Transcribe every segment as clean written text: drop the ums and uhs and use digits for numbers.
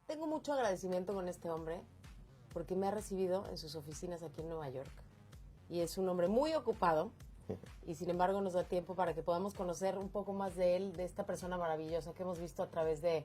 Tengo mucho agradecimiento con este hombre porque me ha recibido en sus oficinas aquí en Nueva York. Y es un hombre muy ocupado y sin embargo nos da tiempo para que podamos conocer un poco más de él, de esta persona maravillosa que hemos visto a través de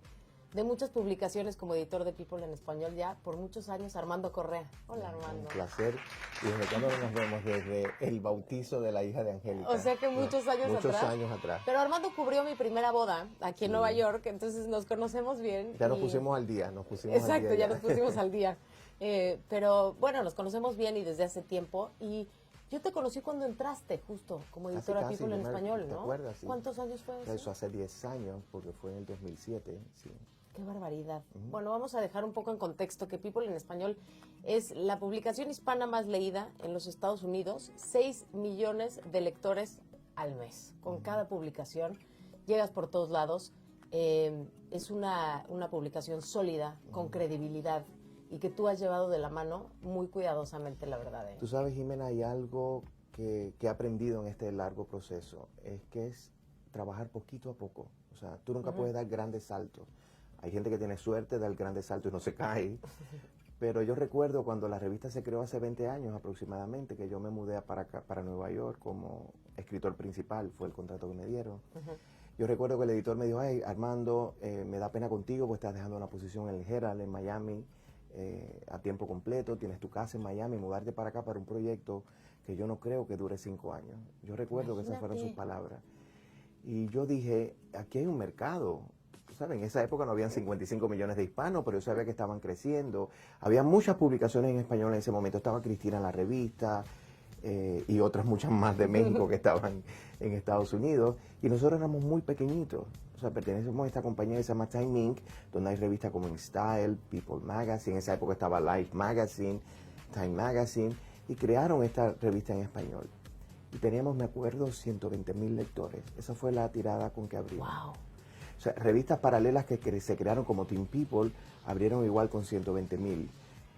muchas publicaciones como editor de People en español ya por muchos años, Armando Correa. Hola, Armando. Un placer. ¿Y desde cuándo nos vemos? Desde el bautizo de la hija de Angélica. O sea que muchos años atrás. Muchos años atrás. Pero Armando cubrió mi primera boda aquí en Nueva York, entonces nos conocemos bien. Ya nos pusimos al día, Exacto, ya nos pusimos al día. Pero bueno, nos conocemos bien y desde hace tiempo. Y yo te conocí cuando entraste justo como editora Casi, People en español, ¿te ¿no? acuerdas? Sí. ¿Cuántos años fue eso? Eso hace 10 años, porque fue en el 2007, sí. Qué barbaridad. Bueno, vamos a dejar un poco en contexto que People en español es la publicación hispana más leída en los Estados Unidos. 6 millones de lectores al mes. Con cada publicación llegas por todos lados. Es una publicación sólida, con credibilidad y que tú has llevado de la mano muy cuidadosamente, la verdad. Tú sabes, Jimena, hay algo que he aprendido en este largo proceso. Es trabajar poquito a poco. O sea, tú nunca puedes dar grandes saltos. Hay gente que tiene suerte, da el grande salto y no se cae. Pero yo recuerdo cuando la revista se creó hace 20 años aproximadamente, que yo me mudé para Nueva York como escritor principal, fue el contrato que me dieron. Yo recuerdo que el editor me dijo, hey, Armando, me da pena contigo, pues estás dejando una posición en el Herald, en Miami, a tiempo completo, tienes tu casa en Miami, mudarte para acá para un proyecto que yo no creo que dure 5 años. Yo recuerdo que esas fueron sus palabras. Y yo dije, aquí hay un mercado. ¿Sabes? En esa época no habían 55 millones de hispanos, pero yo sabía que estaban creciendo. Había muchas publicaciones en español en ese momento. Estaba Cristina en la revista y otras muchas más de México que estaban en Estados Unidos. Y nosotros éramos muy pequeñitos. O sea, pertenecemos a esta compañía que se llama Time Inc., donde hay revistas como InStyle, People Magazine. En esa época estaba Life Magazine, Time Magazine. Y crearon esta revista en español. Y teníamos, me acuerdo, 120,000 lectores. Esa fue la tirada con que abrimos. Wow. O sea, revistas paralelas que se crearon como Teen People abrieron igual con 120,000.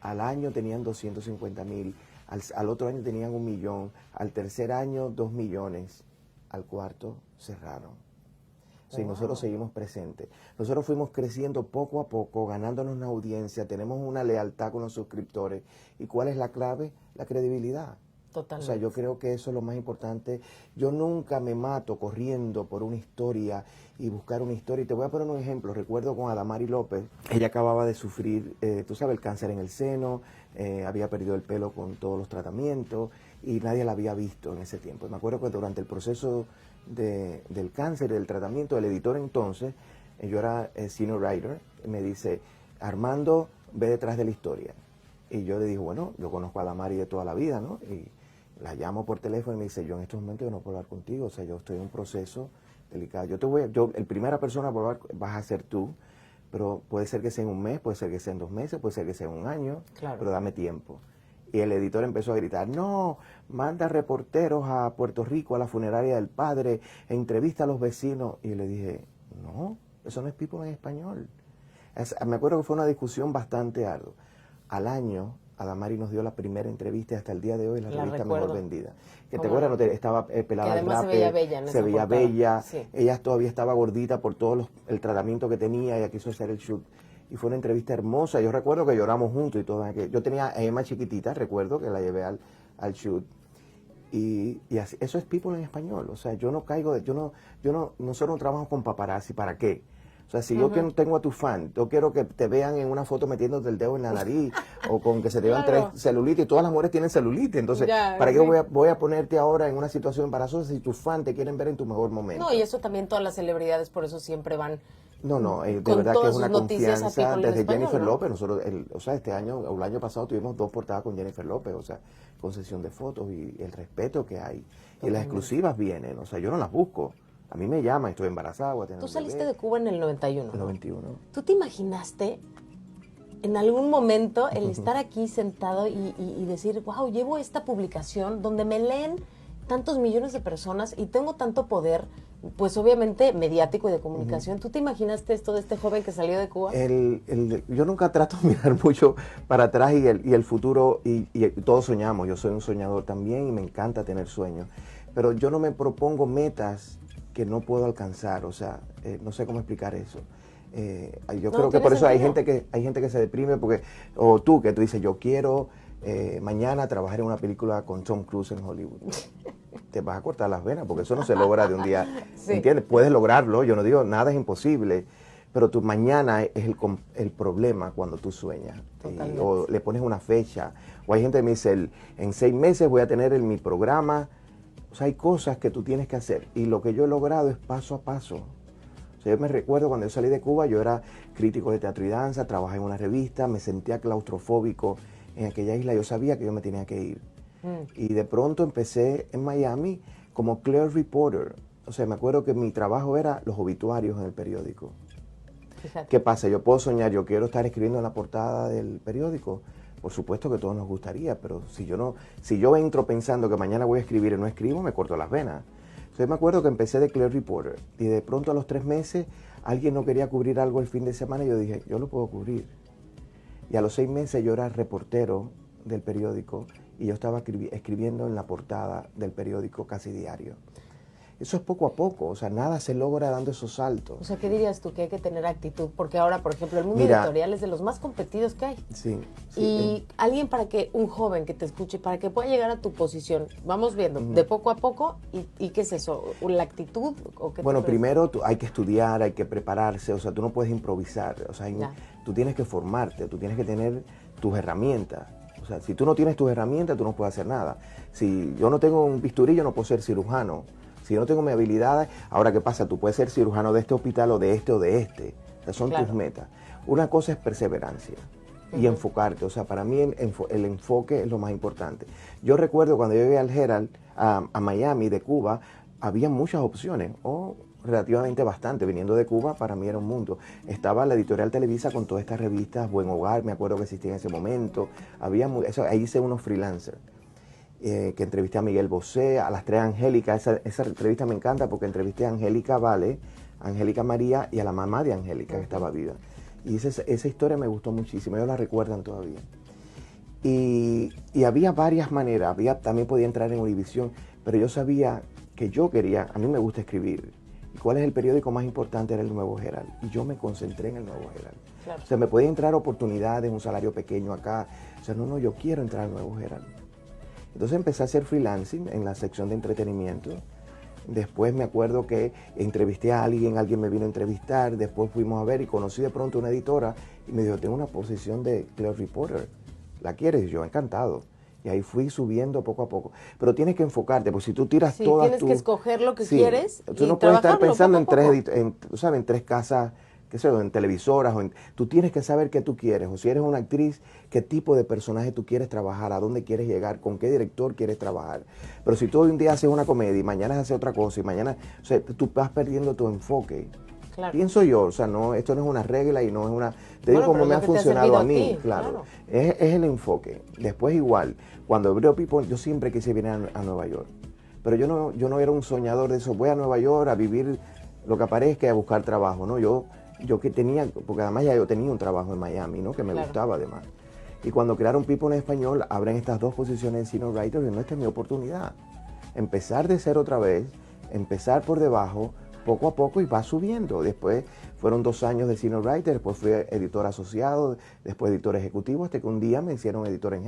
Al año tenían 250,000, al otro año tenían 1,000,000, al tercer año 2 millones, al cuarto cerraron. O sea, nosotros seguimos presentes. Nosotros fuimos creciendo poco a poco, ganándonos una audiencia, tenemos una lealtad con los suscriptores. ¿Y cuál es la clave? La credibilidad. Totalmente. O sea, yo creo que eso es lo más importante. Yo nunca me mato corriendo por una historia y buscar una historia. Y te voy a poner un ejemplo. Recuerdo con Adamari López, ella acababa de sufrir, tú sabes, el cáncer en el seno, había perdido el pelo con todos los tratamientos y nadie la había visto en ese tiempo. Y me acuerdo que durante el proceso del cáncer y del tratamiento, el editor entonces, yo era senior writer, me dice, Armando, ve detrás de la historia. Y yo le dije, bueno, yo conozco a Adamari de toda la vida, ¿no? Y la llamo por teléfono y me dice, yo en estos momentos no puedo hablar contigo, o sea, yo estoy en un proceso delicado. El primera persona por hablar vas a ser tú, pero puede ser que sea en un mes, puede ser que sea en 2 meses, puede ser que sea en 1 año, claro, pero dame tiempo. Y el editor empezó a gritar, no, manda reporteros a Puerto Rico, a la funeraria del padre, e entrevista a los vecinos. Y yo le dije, no, eso no es People en español. Me acuerdo que fue una discusión bastante ardua. Al año, Adamari nos dio la primera entrevista y hasta el día de hoy la revista mejor vendida. Que te acuerdas, estaba pelada al rape, se veía bella en se veía portada. bella, Sí. Ella todavía estaba gordita por todo el tratamiento que tenía, ella quiso hacer el shoot. Y fue una entrevista hermosa, yo recuerdo que lloramos juntos y todo. Yo tenía a Emma chiquitita, recuerdo que la llevé al shoot. Y así, eso es People en español, o sea, yo no caigo, nosotros no trabajamos con paparazzi, ¿para qué? O sea, si yo tengo a tu fan, yo quiero que te vean en una foto metiéndote el dedo en la nariz o con que se te vean 3 celulitis, y todas las mujeres tienen celulitis, entonces, ¿para qué voy a ponerte ahora en una situación embarazosa si tus fans te quieren ver en tu mejor momento? No, y eso también todas las celebridades por eso siempre van. No, de verdad que es una confianza desde Jennifer López. Nosotros, o sea, este año o el año pasado tuvimos 2 portadas con Jennifer López, o sea, con sesión de fotos y el respeto que hay. Y las exclusivas vienen, o sea, yo no las busco. A mí me llaman, estoy embarazada, voy a tener Tú un saliste bebé. de Cuba en el 91. El 91. ¿Tú te imaginaste en algún momento el estar aquí sentado y decir, wow, llevo esta publicación donde me leen tantos millones de personas y tengo tanto poder, pues obviamente mediático y de comunicación? ¿Tú te imaginaste esto de este joven que salió de Cuba? Yo nunca trato de mirar mucho para atrás y el futuro, y todos soñamos. Yo soy un soñador también y me encanta tener sueños, pero yo no me propongo metas que no puedo alcanzar, o sea, no sé cómo explicar eso. Yo No, creo que tiene por eso sentido. hay gente que se deprime porque, o tú que tú dices, yo quiero mañana trabajar en una película con Tom Cruise en Hollywood. Te vas a cortar las venas porque eso no se logra de un día, Sí, ¿entiendes? Puedes lograrlo, yo no digo nada es imposible, pero tu mañana es el problema cuando tú sueñas. O totalmente. le pones una fecha, o hay gente que me dice, en 6 meses voy a tener mi programa. O sea, hay cosas que tú tienes que hacer y lo que yo he logrado es paso a paso. O sea, yo me recuerdo cuando yo salí de Cuba, yo era crítico de teatro y danza, trabajé en una revista, me sentía claustrofóbico en aquella isla, yo sabía que yo me tenía que ir. Mm, Y de pronto empecé en Miami como clear reporter. O sea, me acuerdo que mi trabajo era los obituarios en el periódico. fíjate. ¿Qué pasa? Yo puedo soñar, yo quiero estar escribiendo en la portada del periódico. Por supuesto que a todos nos gustaría, pero si yo entro pensando que mañana voy a escribir y no escribo, me corto las venas. Entonces me acuerdo que empecé de clear reporter y de pronto a los 3 meses alguien no quería cubrir algo el fin de semana y yo dije, yo lo puedo cubrir. Y a los 6 meses yo era reportero del periódico y yo estaba escribiendo en la portada del periódico casi diario. Eso es poco a poco, o sea, nada se logra dando esos saltos. O sea, ¿qué dirías tú? Que hay que tener actitud, porque ahora, por ejemplo, el mundo Mira, editorial es de los más competidos que hay. sí, sí, Y alguien un joven que te escuche, para que pueda llegar a tu posición, vamos viendo, de poco a poco, ¿y qué es eso? ¿La actitud? ¿O qué te bueno, parece? primero hay que estudiar, hay que prepararse, o sea, tú no puedes improvisar, o sea, Ya. tú tienes que formarte, tú tienes que tener tus herramientas. O sea, si tú no tienes tus herramientas, tú no puedes hacer nada. Si yo no tengo un bisturí, yo no puedo ser cirujano. Si yo no tengo mis habilidades, ahora qué pasa, tú puedes ser cirujano de este hospital o de este o de este. O sea, son tus Claro. metas. Una cosa es perseverancia y enfocarte. O sea, para mí el enfoque es lo más importante. Yo recuerdo cuando yo llegué al Herald, a Miami de Cuba, había muchas opciones, o relativamente bastante. Viniendo de Cuba, para mí era un mundo. Estaba la editorial Televisa con todas estas revistas, Buen Hogar, me acuerdo que existía en ese momento. Ahí hice unos freelancers. Que entrevisté a Miguel Bosé, a las tres Angélicas. Esa entrevista me encanta porque entrevisté a Angélica Vale, a Angélica María y a la mamá de Angélica, que estaba viva. Y esa historia me gustó muchísimo, ellos la recuerdan todavía. Y había varias maneras, también podía entrar en Univisión, pero yo sabía que yo quería, a mí me gusta escribir. ¿Y cuál es el periódico más importante? Era el Nuevo Herald. Y yo me concentré en el Nuevo Herald. Claro. O sea, me podía entrar oportunidades, un salario pequeño acá. O sea, no, yo quiero entrar al Nuevo Herald. Entonces empecé a hacer freelancing en la sección de entretenimiento. Después me acuerdo que entrevisté a alguien me vino a entrevistar, después fuimos a ver y conocí de pronto una editora y me dijo, tengo una posición de clear reporter, ¿la quieres? Y yo, encantado. Y ahí fui subiendo poco a poco. Pero tienes que enfocarte, porque si tú tiras Sí, todas tienes que escoger lo que sí, quieres tú y no puedes estar trabajarlo pensando poco a poco. en 3 casas, qué sé yo, en televisoras. Tú tienes que saber qué tú quieres. O si eres una actriz, qué tipo de personaje tú quieres trabajar, a dónde quieres llegar, con qué director quieres trabajar. Pero si tú hoy un día haces una comedia y mañana haces otra cosa y mañana, o sea, tú vas perdiendo tu enfoque. Claro. Pienso yo, o sea, no, esto no es una regla y no es una... Te digo Bueno, cómo pero es me lo ha que te ha funcionado servido a a mí, ti, claro. claro. Es el enfoque. Después igual, cuando abrió People, yo siempre quise venir a Nueva York. Pero yo no era un soñador de eso, voy a Nueva York a vivir lo que aparezca y a buscar trabajo, ¿no? Yo que tenía, porque además ya yo tenía un trabajo en Miami, ¿no? Que me Claro. gustaba además. Y cuando crearon People en español, abren estas 2 posiciones de senior writer y no, esta es mi oportunidad. Empezar de cero otra vez, empezar por debajo, poco a poco y va subiendo. Después fueron 2 años de senior writer, después fui editor asociado, después editor ejecutivo, hasta que un día me hicieron editor en jefe.